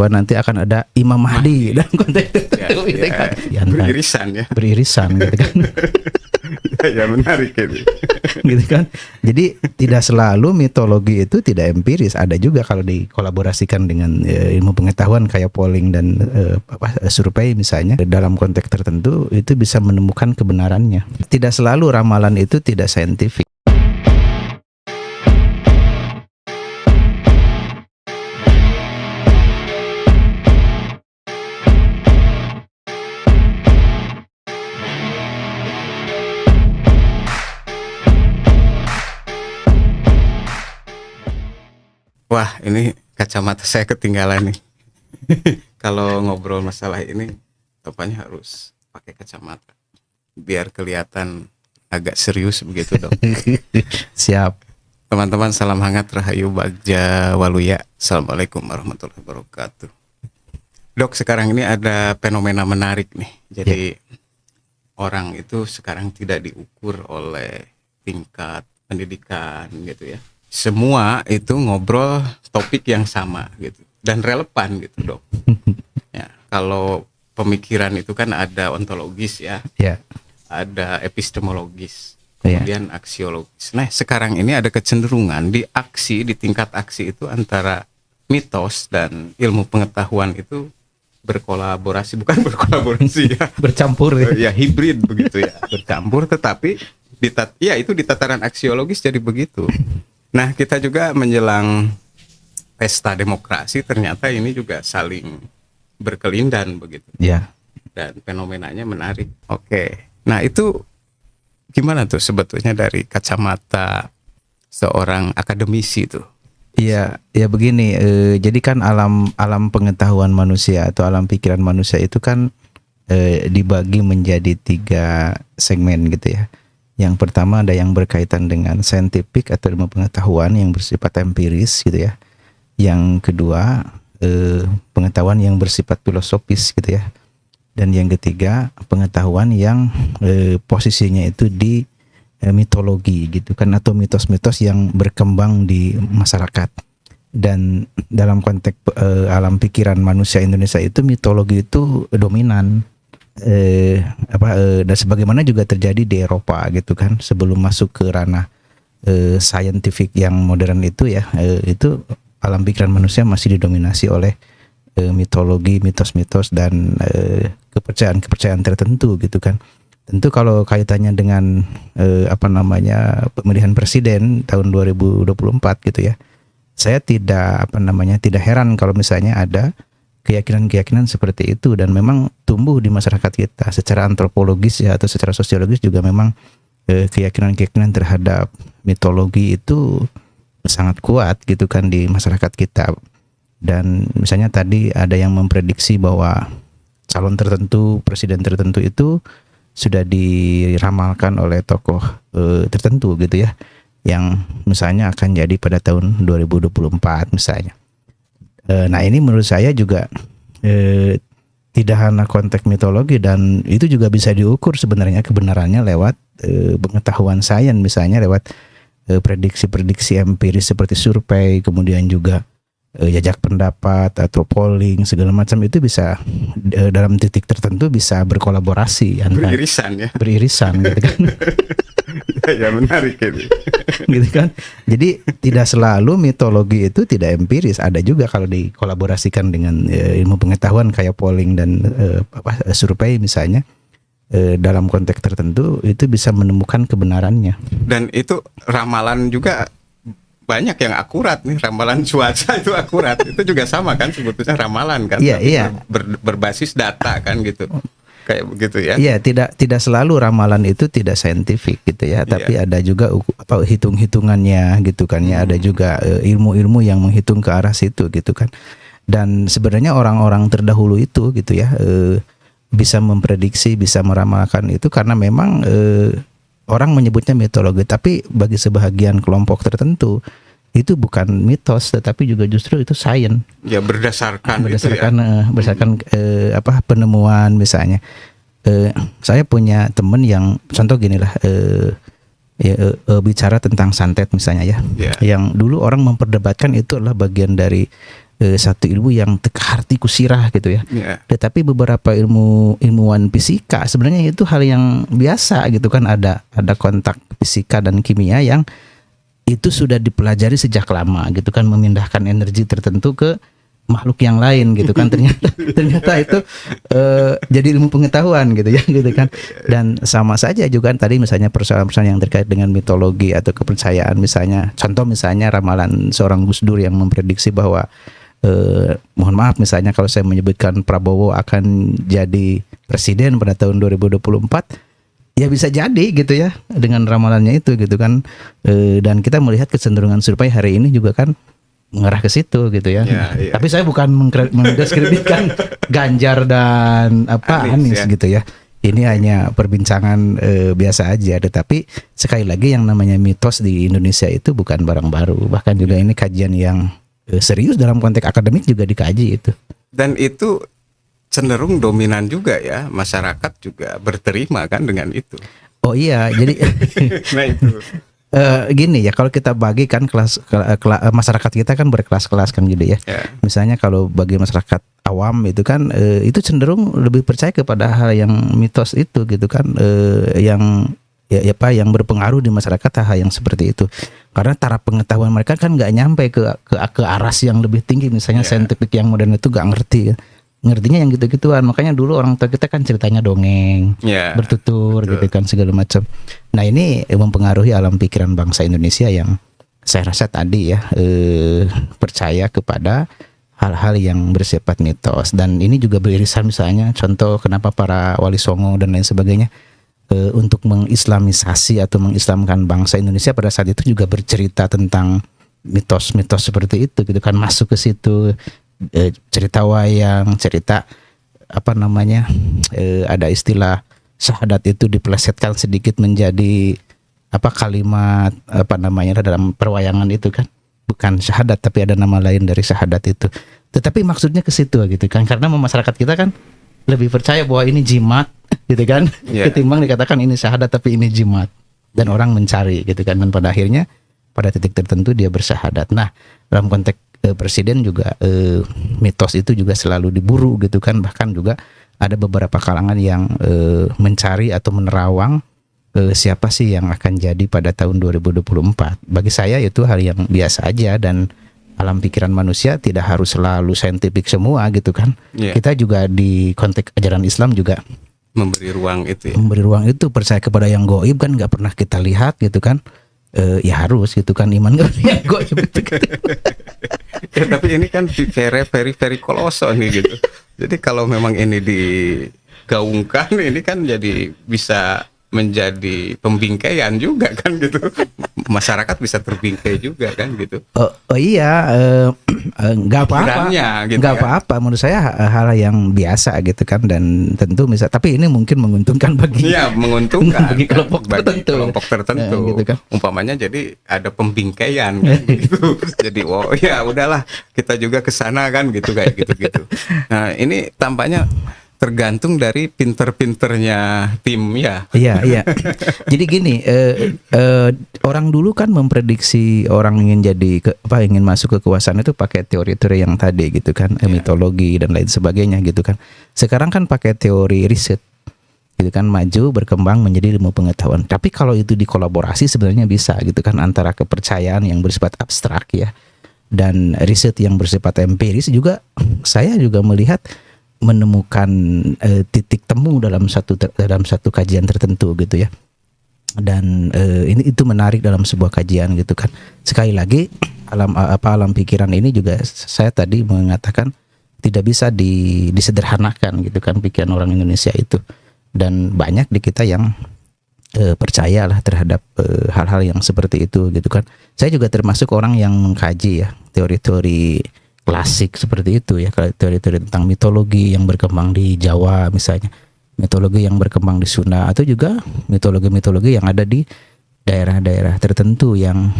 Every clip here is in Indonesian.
bahwa nanti akan ada Imam Mahdi dalam konteks tertentu, gitu kan. Beririsan ya. Beririsan gitu kan. Ya menarik itu. Gitu kan. Jadi tidak selalu mitologi itu tidak empiris, ada juga kalau dikolaborasikan dengan ilmu pengetahuan kayak polling dan survei misalnya, dalam konteks tertentu itu bisa menemukan kebenarannya. Tidak selalu ramalan itu tidak saintifik. Wah, ini kacamata saya ketinggalan nih. Kalau ngobrol masalah ini, topanya harus pakai kacamata biar kelihatan agak serius begitu, Dok. Siap. Teman-teman, salam hangat, Rahayu Bagja Waluya. Assalamualaikum warahmatullahi wabarakatuh. Dok, sekarang ini ada fenomena menarik nih. Jadi orang itu sekarang tidak diukur oleh tingkat pendidikan gitu ya. Semua itu ngobrol topik yang sama gitu dan relevan gitu, Dok. Ya, kalau pemikiran itu kan ada ontologis ya, ada epistemologis, kemudian aksiologis. Nah, sekarang ini ada kecenderungan di tingkat aksi itu antara mitos dan ilmu pengetahuan itu berkolaborasi, bukan berkolaborasi ya, Bercampur ya hibrid begitu ya, bercampur, tetapi itu di tataran aksiologis jadi begitu. Nah, kita juga menjelang pesta demokrasi, ternyata ini juga saling berkelindan begitu. Ya. Dan fenomenanya menarik. Oke. Nah, itu gimana tuh sebetulnya dari kacamata seorang akademisi tuh? Iya, ya begini. Jadi kan alam pengetahuan manusia atau alam pikiran manusia itu kan dibagi menjadi 3 segmen gitu ya. Yang pertama ada yang berkaitan dengan saintifik atau ilmu pengetahuan yang bersifat empiris gitu ya. Yang kedua pengetahuan yang bersifat filosofis gitu ya. Dan yang ketiga pengetahuan yang posisinya itu di mitologi gitu kan, atau mitos-mitos yang berkembang di masyarakat. Dan dalam konteks alam pikiran manusia Indonesia itu mitologi itu dominan. Dan sebagaimana juga terjadi di Eropa gitu kan, sebelum masuk ke ranah scientific yang modern itu ya, itu alam pikiran manusia masih didominasi oleh mitologi, mitos-mitos dan kepercayaan-kepercayaan tertentu gitu kan. Tentu kalau kaitannya dengan pemilihan presiden tahun 2024 gitu ya, saya tidak heran kalau misalnya ada keyakinan-keyakinan seperti itu, dan memang tumbuh di masyarakat kita secara antropologis ya, atau secara sosiologis juga memang keyakinan-keyakinan terhadap mitologi itu sangat kuat gitu kan di masyarakat kita. Dan misalnya tadi ada yang memprediksi bahwa calon tertentu, presiden tertentu itu sudah diramalkan oleh tokoh tertentu gitu ya, yang misalnya akan jadi pada tahun 2024 misalnya. Nah, ini menurut saya juga tidak hanya konteks mitologi, dan itu juga bisa diukur sebenarnya kebenarannya lewat pengetahuan sains, misalnya lewat prediksi-prediksi empiris seperti survei, kemudian juga jajak pendapat atau polling, segala macam itu bisa dalam titik tertentu bisa berkolaborasi, beririsan gitu kan. Ya menarik itu. Gitu kan. Jadi tidak selalu mitologi itu tidak empiris, ada juga kalau dikolaborasikan dengan ilmu pengetahuan kayak polling dan survei misalnya, dalam konteks tertentu itu bisa menemukan kebenarannya. Dan itu ramalan juga banyak yang akurat nih, ramalan cuaca itu akurat. Itu juga sama kan sebetulnya ramalan kan. Iya. Berbasis data kan gitu. Kayak begitu ya. Iya, tidak selalu ramalan itu tidak saintifik gitu ya, tapi ada juga hitung-hitungannya gitu kan ya, ada juga ilmu-ilmu yang menghitung ke arah situ gitu kan. Dan sebenarnya orang-orang terdahulu itu gitu ya bisa memprediksi, bisa meramalkan itu karena memang orang menyebutnya mitologi, tapi bagi sebahagian kelompok tertentu itu bukan mitos, tetapi juga justru itu sains. Ya berdasarkan penemuan misalnya. Saya punya temen yang contoh gini lah, bicara tentang santet misalnya ya, yang dulu orang memperdebatkan itu adalah bagian dari satu ilmu yang teka hati kusirah gitu ya. Ya. Tetapi beberapa ilmuwan fisika sebenarnya itu hal yang biasa gitu kan, ada kontak fisika dan kimia yang itu sudah dipelajari sejak lama gitu kan, memindahkan energi tertentu ke makhluk yang lain gitu kan, ternyata itu jadi ilmu pengetahuan gitu ya gitu kan. Dan sama saja juga kan tadi misalnya persoalan-persoalan yang terkait dengan mitologi atau kepercayaan, misalnya contoh misalnya ramalan seorang Gus Dur yang memprediksi bahwa mohon maaf misalnya kalau saya menyebutkan Prabowo akan jadi presiden pada tahun 2024, ya bisa jadi gitu ya dengan ramalannya itu gitu kan. Dan kita melihat kecenderungan survei hari ini juga kan mengarah ke situ gitu ya. Ya. Tapi saya bukan mendiskreditkan Ganjar dan Anies ya. gitu ya. Ini hanya perbincangan biasa aja. Tetapi sekali lagi yang namanya mitos di Indonesia itu bukan barang baru. Bahkan juga ini kajian yang serius dalam konteks akademik juga dikaji itu. Dan itu cenderung dominan juga ya, masyarakat juga berterima kan dengan itu. Oh iya, jadi Nah itu. gini ya, kalau kita bagi kan masyarakat kita kan berkelas-kelas kan gitu ya. Misalnya kalau bagi masyarakat awam itu kan itu cenderung lebih percaya kepada hal yang mitos itu gitu kan, yang yang berpengaruh di masyarakat, hal yang seperti itu. Karena taraf pengetahuan mereka kan nggak nyampe ke aras yang lebih tinggi, misalnya saintifik yang modern itu nggak ngerti. Ngertinya yang gitu-gituan. Makanya dulu orang tua kita kan ceritanya dongeng, bertutur gitu kan segala macam. Nah ini mempengaruhi alam pikiran bangsa Indonesia yang saya rasa tadi ya percaya kepada hal-hal yang bersifat mitos. Dan ini juga beririsan misalnya contoh kenapa para wali songo dan lain sebagainya untuk mengislamisasi atau mengislamkan bangsa Indonesia pada saat itu juga bercerita tentang mitos-mitos seperti itu gitu kan, masuk ke situ. Cerita wayang, cerita ada istilah syahadat itu dipelesetkan sedikit menjadi kalimat dalam perwayangan itu kan, bukan syahadat tapi ada nama lain dari syahadat itu. Tetapi maksudnya ke situ gitu kan, karena masyarakat kita kan lebih percaya bahwa ini jimat gitu kan, ketimbang dikatakan ini syahadat tapi ini jimat, dan orang mencari gitu kan, dan pada akhirnya pada titik tertentu dia bersyahadat. Nah dalam konteks presiden juga mitos itu juga selalu diburu gitu kan, bahkan juga ada beberapa kalangan yang mencari atau menerawang siapa sih yang akan jadi pada tahun 2024. Bagi saya itu hal yang biasa aja, dan alam pikiran manusia tidak harus selalu saintifik semua gitu kan. Kita juga di konteks ajaran Islam juga memberi ruang itu ya. Memberi ruang itu, percaya kepada yang gaib kan nggak pernah kita lihat gitu kan. Ya harus gitu kan, iman nggak pernah yang gaib gitu. Ya, tapi ini kan very kolosal nih gitu. Jadi kalau memang ini digaungkan, ini kan jadi bisa menjadi pembingkaian juga kan gitu. Masyarakat bisa terbingkai juga kan gitu. Iya, nggak apa-apa, gitu nggak apa-apa. Menurut saya hal yang biasa gitu kan, dan tentu tapi ini mungkin menguntungkan bagi menguntungkan bagi kelompok tertentu. Gitu kan. Umpamanya jadi ada pembingkaian kan gitu. Jadi ya udahlah kita juga ke sana kan gitu, kayak gitu. Nah ini tampaknya tergantung dari pinter-pinternya tim ya. Iya. Jadi gini, orang dulu kan memprediksi orang ingin ingin masuk ke kekuasaan itu pakai teori-teori yang tadi gitu kan, mitologi dan lain sebagainya gitu kan. Sekarang kan pakai teori riset gitu kan, maju berkembang menjadi ilmu pengetahuan. Tapi kalau itu dikolaborasi sebenarnya bisa gitu kan, antara kepercayaan yang bersifat abstrak ya dan riset yang bersifat empiris. Juga saya juga melihat menemukan titik temu dalam satu kajian tertentu gitu ya. Dan itu menarik dalam sebuah kajian gitu kan. Sekali lagi alam pikiran ini juga saya tadi mengatakan tidak bisa disederhanakan gitu kan, pikiran orang Indonesia itu. Dan banyak di kita yang percayalah terhadap hal-hal yang seperti itu gitu kan. Saya juga termasuk orang yang mengkaji ya teori-teori klasik seperti itu ya, teori-teori tentang mitologi yang berkembang di Jawa misalnya, mitologi yang berkembang di Sunda, atau juga mitologi-mitologi yang ada di daerah-daerah tertentu yang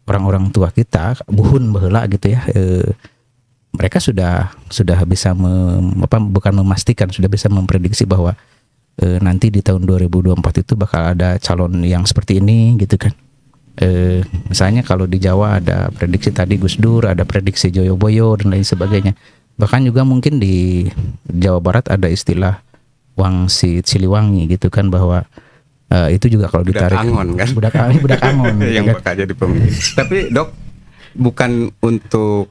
orang-orang tua kita buhun baheula gitu ya, mereka sudah bisa bukan memastikan, sudah bisa memprediksi bahwa nanti di tahun 2024 itu bakal ada calon yang seperti ini gitu kan. Misalnya kalau di Jawa ada prediksi tadi Gus Dur, ada prediksi Joyoboyo dan lain sebagainya. Bahkan juga mungkin di Jawa Barat ada istilah Wangsit Siliwangi gitu kan, bahwa itu juga kalau Budak ditarik Angon kan? budak Angon gitu yang kan. bakal jadi pemimpin. Tapi Dok, bukan untuk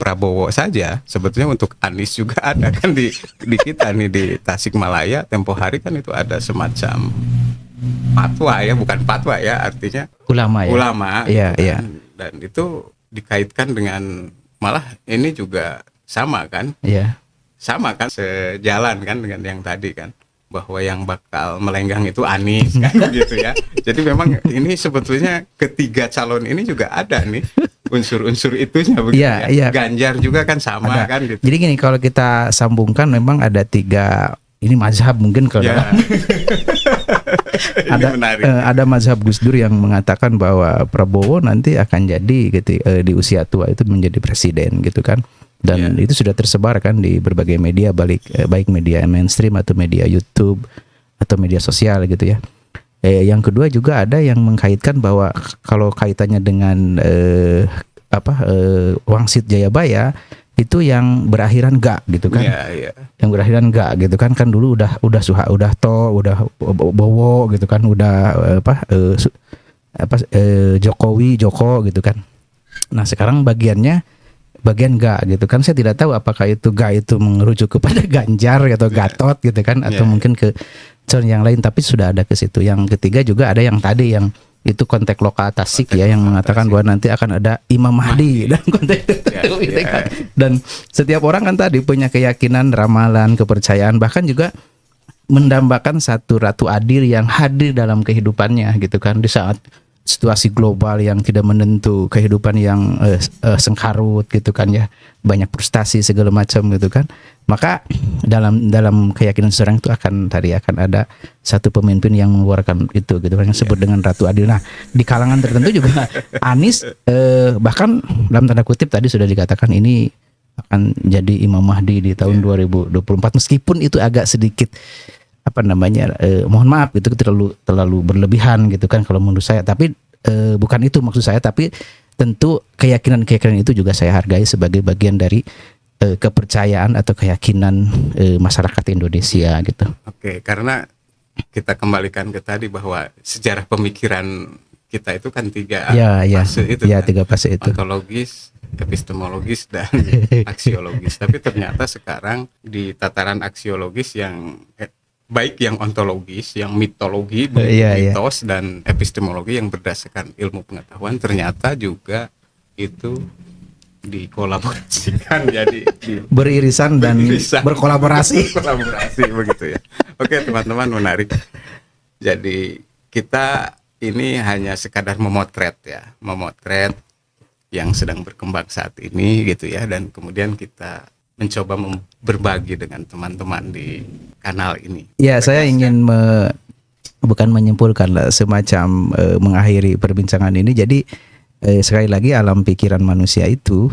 Prabowo saja, sebetulnya untuk Anies juga ada kan di kita nih di Tasikmalaya tempo hari kan itu ada semacam fatwa ya, bukan fatwa ya, artinya Ulama ya. ulama Iya, gitu iya. kan. Dan itu dikaitkan dengan, malah ini juga sama kan, Iya. sama kan, sejalan kan dengan yang tadi kan, bahwa yang bakal melenggang itu Anies kan gitu ya. Jadi memang ini sebetulnya ketiga calon ini juga ada nih unsur-unsur itunya begitu Iya, ya. iya. Ganjar juga kan sama Ada. kan gitu. Jadi gini, kalau kita sambungkan memang ada 3 ini mazhab mungkin kalau Ya. Ini ada menarik. ada mazhab Gus Dur yang mengatakan bahwa Prabowo nanti akan jadi gitu, di usia tua itu menjadi presiden gitu kan. Dan itu sudah tersebar kan di berbagai media, baik media mainstream atau media YouTube atau media sosial gitu ya. Yang kedua juga ada yang mengkaitkan bahwa kalau kaitannya dengan Wangsit Jayabaya itu yang berakhiran ga gitu kan. Iya, iya. Yang berakhiran ga gitu kan, kan dulu udah Bowo gitu kan, udah Jokowi Joko gitu kan. Nah, sekarang bagian ga gitu kan. Saya tidak tahu apakah itu ga itu mengerucut kepada Ganjar atau Gatot gitu kan, atau mungkin ke calon yang lain, tapi sudah ada ke situ. Yang ketiga juga ada yang tadi yang itu konteks lokal Tasik ya, yang mengatakan bahwa nanti akan ada Imam Mahdi dan konteks tertentu gitu kan. Dan setiap orang kan tadi punya keyakinan, ramalan, kepercayaan, bahkan juga mendambakan satu ratu adil yang hadir dalam kehidupannya gitu kan, di saat situasi global yang tidak menentu, kehidupan yang sengkarut gitu kan ya, banyak frustasi segala macam gitu kan. Maka dalam keyakinan seseorang itu akan ada satu pemimpin yang mengeluarkan itu gitu kan, yang disebut dengan Ratu Adil. Nah, di kalangan tertentu juga Anies bahkan dalam tanda kutip tadi sudah dikatakan ini akan jadi Imam Mahdi di tahun 2024, meskipun itu agak sedikit mohon maaf gitu, terlalu berlebihan gitu kan kalau menurut saya. Tapi bukan itu maksud saya, tapi tentu keyakinan itu juga saya hargai sebagai bagian dari kepercayaan atau keyakinan masyarakat Indonesia gitu. Oke, karena kita kembalikan ke tadi bahwa sejarah pemikiran kita itu kan 3 fase itu kan. 3 fase itu. Ontologis, epistemologis, dan aksiologis. Tapi ternyata sekarang di tataran aksiologis yang baik yang ontologis, yang mitologi, mitos, dan epistemologi yang berdasarkan ilmu pengetahuan, ternyata juga itu dikolaborasikan jadi beririsan dan berkolaborasi begitu ya. Oke teman-teman, menarik. Jadi kita ini hanya sekadar memotret yang sedang berkembang saat ini gitu ya, dan kemudian kita mencoba berbagi dengan teman-teman di kanal ini. Ya, saya ingin bukan menyimpulkan lah, semacam mengakhiri perbincangan ini. Jadi sekali lagi, alam pikiran manusia itu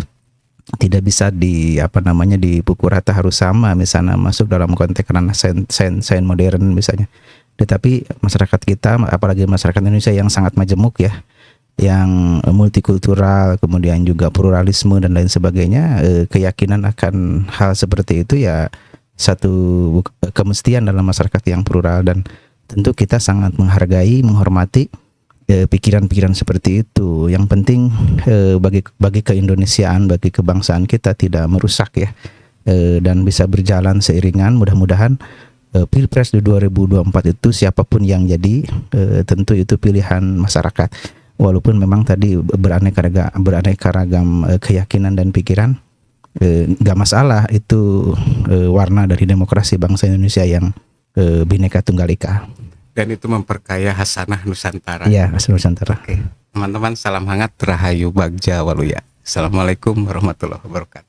tidak bisa dipukul rata harus sama, misalnya masuk dalam konteks ranah sains modern misalnya. Tetapi masyarakat kita, apalagi masyarakat Indonesia yang sangat majemuk ya, yang multikultural, kemudian juga pluralisme dan lain sebagainya, keyakinan akan hal seperti itu ya satu kemestian dalam masyarakat yang plural, dan tentu kita sangat menghargai, menghormati pikiran-pikiran seperti itu. Yang penting bagi keindonesiaan, bagi kebangsaan kita tidak merusak ya, dan bisa berjalan seiringan. Mudah-mudahan Pilpres di 2024 itu siapapun yang jadi, tentu itu pilihan masyarakat. Walaupun memang tadi beraneka ragam keyakinan dan pikiran, nggak masalah, itu warna dari demokrasi bangsa Indonesia yang Bhinneka Tunggal Ika. Dan itu memperkaya hasanah Nusantara. Iya, hasanah Nusantara. Oke. Teman-teman, salam hangat, Rahayu Bagja Waluya. Assalamualaikum warahmatullahi wabarakatuh.